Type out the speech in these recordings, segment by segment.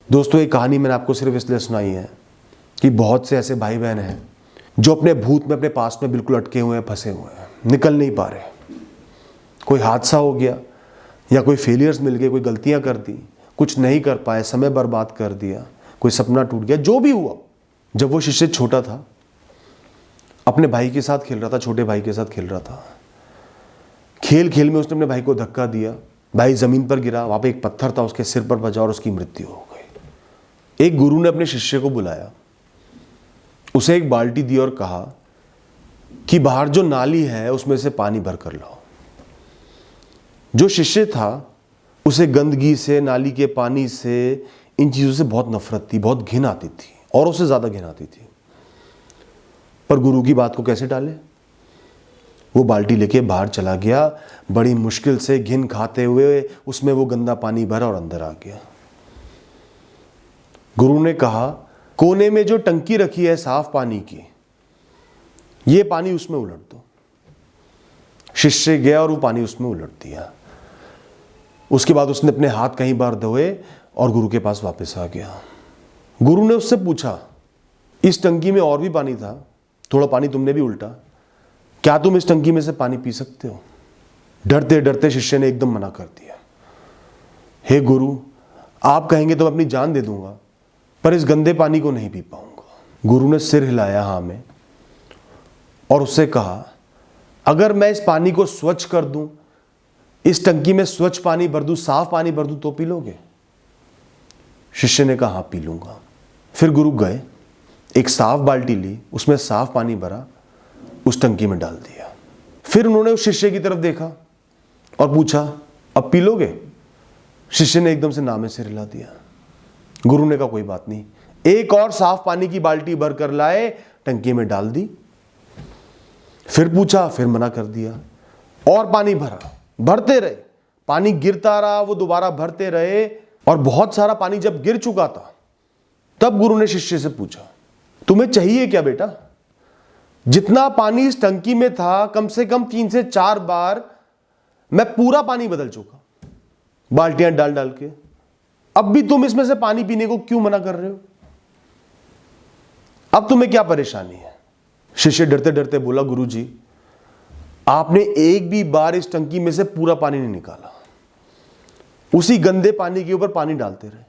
दोस्तों, ये कहानी मैंने आपको सिर्फ इसलिए सुनाई है कि बहुत से ऐसे भाई बहन हैं जो अपने भूत में, अपने पास्ट में बिल्कुल अटके हुए हैं, फंसे हुए हैं, निकल नहीं पा रहे। कोई हादसा हो गया या कोई फेलियर्स मिल गए, कोई गलतियां कर दी, कुछ नहीं कर पाए, समय बर्बाद कर दिया, कोई सपना टूट गया, जो भी हुआ। जब वो शिष्य छोटा था, अपने भाई के साथ खेल रहा था, छोटे भाई के साथ खेल रहा था। खेल खेल में उसने अपने भाई को धक्का दिया, भाई जमीन पर गिरा, वहां पे एक पत्थर था, उसके सिर पर बजा और उसकी मृत्यु हो गई। एक गुरु ने अपने शिष्य को बुलाया, उसे एक बाल्टी दी और कहा कि बाहर जो नाली है उसमें से पानी भर कर लाओ। जो शिष्य था उसे गंदगी से, नाली के पानी से, इन चीजों से बहुत नफरत थी, बहुत घिन आती थी, और उससे ज्यादा घिन आती थी। पर गुरु की बात को कैसे टाले? वो बाल्टी लेके बाहर चला गया, बड़ी मुश्किल से घिन खाते हुए उसमें वो गंदा पानी भरा और अंदर आ गया। गुरु ने कहा, कोने में जो टंकी रखी है साफ पानी की, ये पानी उसमें उलट दो। शिष्य गया और वो पानी उसमें उलट दिया। उसके बाद उसने अपने हाथ कई बार धोए और गुरु के पास वापस आ गया। गुरु ने उससे पूछा, इस टंकी में और भी पानी था, थोड़ा पानी तुमने भी उल्टा, क्या तुम इस टंकी में से पानी पी सकते हो? डरते डरते शिष्य ने एकदम मना कर दिया, हे गुरु, आप कहेंगे तो मैं अपनी जान दे दूंगा, पर इस गंदे पानी को नहीं पी पाऊंगा। गुरु ने सिर हिलाया हाँ में और उससे कहा, अगर मैं इस पानी को स्वच्छ कर दूं, इस टंकी में स्वच्छ पानी भर दूं, साफ पानी भर दूं, तो पी लोगे? शिष्य ने कहा, हाँ पी लूंगा। फिर गुरु गए, एक साफ बाल्टी ली, उसमें साफ पानी भरा, उस टंकी में डाल दिया। फिर उन्होंने उस शिष्य की तरफ देखा और पूछा, अब पी लोगे? शिष्य ने एकदम से ना में सिर हिला दिया। गुरु ने कहा, कोई बात नहीं। एक और साफ पानी की बाल्टी भर कर लाए, टंकी में डाल दी। फिर पूछा, फिर मना कर दिया। और पानी भरा, भरते रहे, पानी गिरता रहा, वो दोबारा भरते रहे, और बहुत सारा पानी जब गिर चुका था, तब गुरु ने शिष्य से पूछा, तुम्हें चाहिए क्या बेटा? जितना पानी इस टंकी में था, कम से कम 3 से 4 बार मैं पूरा पानी बदल चुका, बाल्टियां डाल डाल के। अब भी तुम इसमें से पानी पीने को क्यों मना कर रहे हो? अब तुम्हें क्या परेशानी है? शिष्य डरते डरते बोला, गुरु जी, आपने एक भी बार इस टंकी में से पूरा पानी नहीं निकाला, उसी गंदे पानी के ऊपर पानी डालते रहे।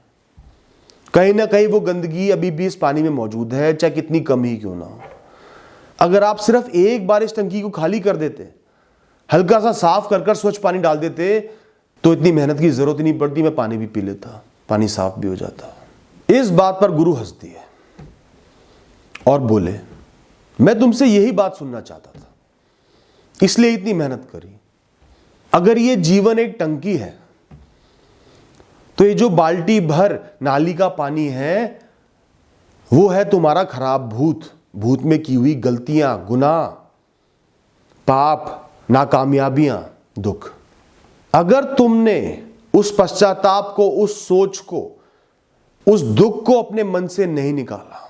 कहीं ना कहीं वो गंदगी अभी भी इस पानी में मौजूद है, चाहे कितनी कम ही क्यों ना हो। अगर आप सिर्फ एक बार इस टंकी को खाली कर देते, हल्का सा साफ कर कर स्वच्छ पानी डाल देते, तो इतनी मेहनत की जरूरत ही नहीं पड़ती, मैं पानी भी पी लेता, पानी साफ भी हो जाता। इस बात पर गुरु हंस दिए और बोले, मैं तुमसे यही बात सुनना चाहता था, इसलिए इतनी मेहनत करी। अगर ये जीवन एक टंकी है, तो ये जो बाल्टी भर नाली का पानी है, वो है तुम्हारा खराब भूत, भूत में की हुई गलतियां, गुनाह, पाप, नाकामयाबियां, दुख। अगर तुमने उस पश्चाताप को, उस सोच को, उस दुख को अपने मन से नहीं निकाला,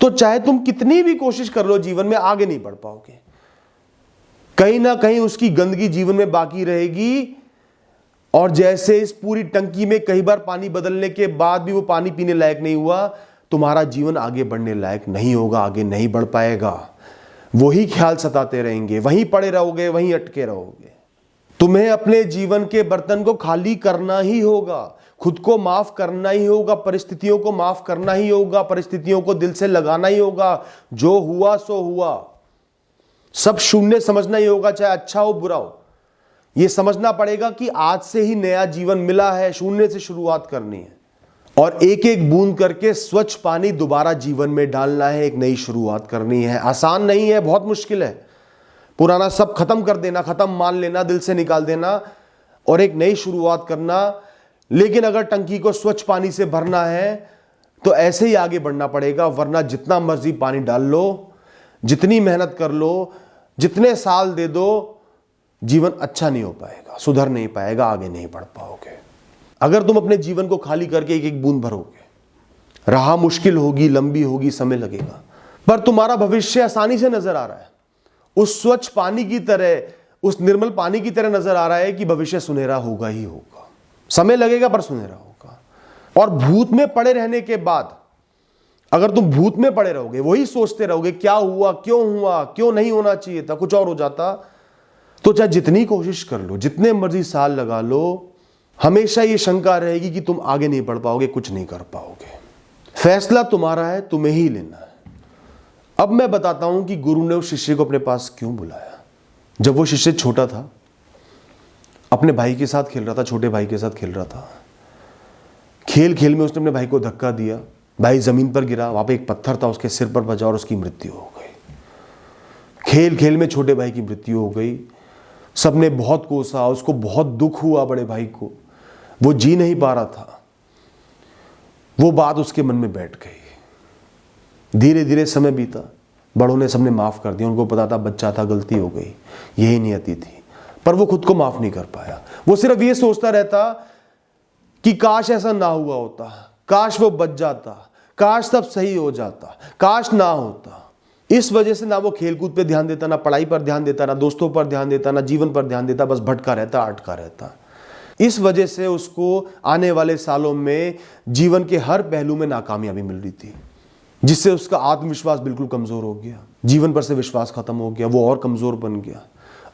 तो चाहे तुम कितनी भी कोशिश कर लो, जीवन में आगे नहीं बढ़ पाओगे। कहीं ना कहीं उसकी गंदगी जीवन में बाकी रहेगी, और जैसे इस पूरी टंकी में कई बार पानी बदलने के बाद भी वो पानी पीने लायक नहीं हुआ, तुम्हारा जीवन आगे बढ़ने लायक नहीं होगा, आगे नहीं बढ़ पाएगा। वही ख्याल सताते रहेंगे, वहीं पड़े रहोगे, वहीं अटके रहोगे। तुम्हें अपने जीवन के बर्तन को खाली करना ही होगा, खुद को माफ करना ही होगा, परिस्थितियों को माफ करना ही होगा, परिस्थितियों को दिल से लगाना ही होगा। जो हुआ सो हुआ, सब शून्य समझना ही होगा, चाहे अच्छा हो बुरा हो। यह समझना पड़ेगा कि आज से ही नया जीवन मिला है, शून्य से शुरुआत करनी है, और एक एक बूंद करके स्वच्छ पानी दोबारा जीवन में डालना है, एक नई शुरुआत करनी है। आसान नहीं है, बहुत मुश्किल है। पुराना सब खत्म कर देना, खत्म मान लेना, दिल से निकाल देना और एक नई शुरुआत करना। लेकिन अगर टंकी को स्वच्छ पानी से भरना है तो ऐसे ही आगे बढ़ना पड़ेगा, वरना जितना मर्जी पानी डाल लो, जितनी मेहनत कर लो, जितने साल दे दो, जीवन अच्छा नहीं हो पाएगा, सुधर नहीं पाएगा, आगे नहीं बढ़ पाओगे। अगर तुम अपने जीवन को खाली करके एक एक बूंद भरोगे, राह मुश्किल होगी, लंबी होगी, समय लगेगा, पर तुम्हारा भविष्य आसानी से नजर आ रहा है। उस स्वच्छ पानी की तरह, उस निर्मल पानी की तरह नजर आ रहा है कि भविष्य सुनहरा होगा ही होगा। समय लगेगा पर सुनहरा होगा। और भूत में पड़े रहने के बाद अगर तुम भूत में पड़े रहोगे, वही सोचते रहोगे क्या हुआ, क्यों नहीं होना चाहिए था, कुछ और हो जाता, तो चाहे जितनी कोशिश कर लो, जितने मर्जी साल लगा लो, हमेशा ये शंका रहेगी कि तुम आगे नहीं बढ़ पाओगे, कुछ नहीं कर पाओगे। फैसला तुम्हारा है, तुम्हें ही लेना है। अब मैं बताता हूं कि गुरु ने उस शिष्य को अपने पास क्यों बुलाया। जब वो शिष्य छोटा था, अपने भाई के साथ खेल रहा था, छोटे भाई के साथ खेल रहा था। खेल खेल में उसने अपने भाई को धक्का दिया, भाई जमीन पर गिरा, वहां पे एक पत्थर था, उसके सिर पर बजा और उसकी मृत्यु हो गई। खेल खेल में छोटे भाई की मृत्यु हो गई। सबने बहुत कोसा, उसको बहुत दुख हुआ बड़े भाई को, वो जी नहीं पा रहा था। वो बात उसके मन में बैठ गई। धीरे धीरे समय बीता, बड़ों ने सबने माफ कर दिया, उनको पता था बच्चा था, गलती हो गई, यही नियति थी, पर वो खुद को माफ नहीं कर पाया। वो सिर्फ ये सोचता रहता कि काश ऐसा ना हुआ होता, काश वो बच जाता, काश सब सही हो जाता, काश ना होता। इस वजह से ना वो खेलकूद पे ध्यान देता, ना पढ़ाई पर ध्यान देता, ना दोस्तों पर ध्यान देता, ना जीवन पर ध्यान देता, बस भटका रहता, अटका रहता। इस वजह से उसको आने वाले सालों में जीवन के हर पहलू में नाकामयाबी मिल रही थी, जिससे उसका आत्मविश्वास बिल्कुल कमजोर हो गया, जीवन पर से विश्वास खत्म हो गया, वो और कमजोर बन गया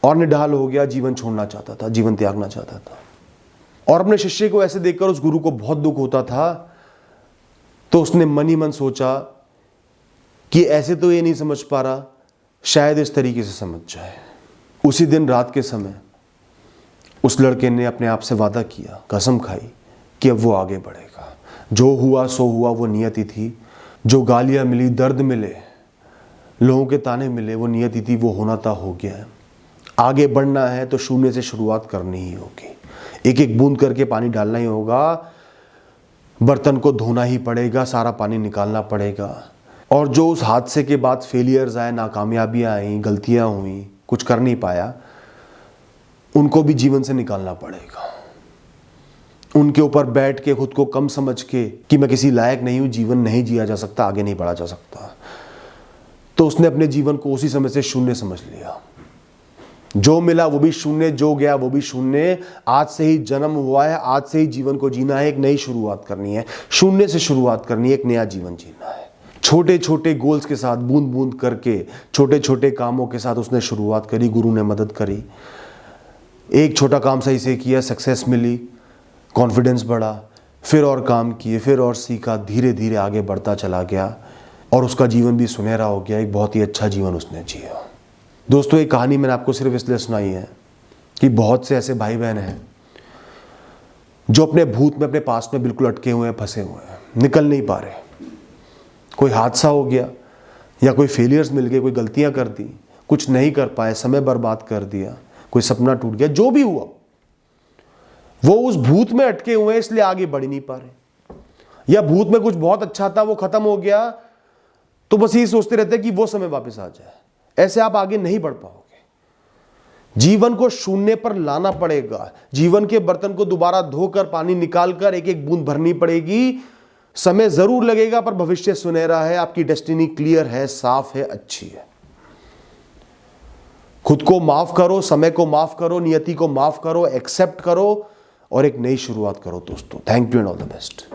और निढाल हो गया, जीवन छोड़ना चाहता था, जीवन त्यागना चाहता था। और अपने शिष्य को ऐसे देखकर उस गुरु को बहुत दुख होता था, तो उसने मन ही मन सोचा कि ऐसे तो ये नहीं समझ पा रहा, शायद इस तरीके से समझ जाए। उसी दिन रात के समय उस लड़के ने अपने आप से वादा किया, कसम खाई कि अब वो आगे बढ़ेगा। जो हुआ सो हुआ, वो नियति थी। जो गालियां मिली, दर्द मिले, लोगों के ताने मिले, वो नियति थी, वो होना था, हो गया है। आगे बढ़ना है तो शून्य से शुरुआत करनी ही होगी, एक एक बूंद करके पानी डालना ही होगा, बर्तन को धोना ही पड़ेगा, सारा पानी निकालना पड़ेगा। और जो उस हादसे के बाद फेलियर्स आए, नाकामयाबियां आई, गलतियां हुई, कुछ कर नहीं पाया, उनको भी जीवन से निकालना पड़ेगा। उनके ऊपर बैठ के खुद को कम समझ के कि मैं किसी लायक नहीं हूं, जीवन नहीं जिया जा सकता, आगे नहीं बढ़ा जा सकता, तो उसने अपने जीवन को उसी समय से शून्य समझ लिया। जो मिला वो भी शून्य, जो गया वो भी शून्य। आज से ही जन्म हुआ है, आज से ही जीवन को जीना है, एक नई शुरुआत करनी है, शून्य से शुरुआत करनी है, एक नया जीवन जीना है। छोटे छोटे गोल्स के साथ, बूंद बूंद करके, छोटे छोटे कामों के साथ उसने शुरुआत करी। गुरु ने मदद करी, एक छोटा काम सही से किया, सक्सेस मिली, कॉन्फिडेंस बढ़ा, फिर और काम किए, फिर और सीखा, धीरे धीरे आगे बढ़ता चला गया और उसका जीवन भी सुनहरा हो गया। एक बहुत ही अच्छा जीवन उसने जिया। दोस्तों, ये कहानी मैंने आपको सिर्फ इसलिए सुनाई है कि बहुत से ऐसे भाई बहन हैं जो अपने भूत में, अपने पास में बिल्कुल अटके हुए हैं, फंसे हुए हैं, निकल नहीं पा रहे। कोई हादसा हो गया या कोई फेलियर्स मिल गए, कोई गलतियां कर दी, कुछ नहीं कर पाए, समय बर्बाद कर दिया, कोई सपना टूट गया, जो भी हुआ, वो उस भूत में अटके हुए हैं, इसलिए आगे बढ़ नहीं पा रहे। या भूत में कुछ बहुत अच्छा था, वो खत्म हो गया, तो बस यही सोचते रहते हैं कि वो समय वापस आ जाए। ऐसे आप आगे नहीं बढ़ पाओगे। जीवन को शून्य पर लाना पड़ेगा। जीवन के बर्तन को दोबारा धोकर, पानी निकालकर एक एक बूंद भरनी पड़ेगी। समय जरूर लगेगा, पर भविष्य सुनहरा है, आपकी डेस्टिनी क्लियर है, साफ है, अच्छी है। खुद को माफ करो, समय को माफ करो, नियति को माफ करो, एक्सेप्ट करो और एक नई शुरुआत करो दोस्तों। Thank you and all the best.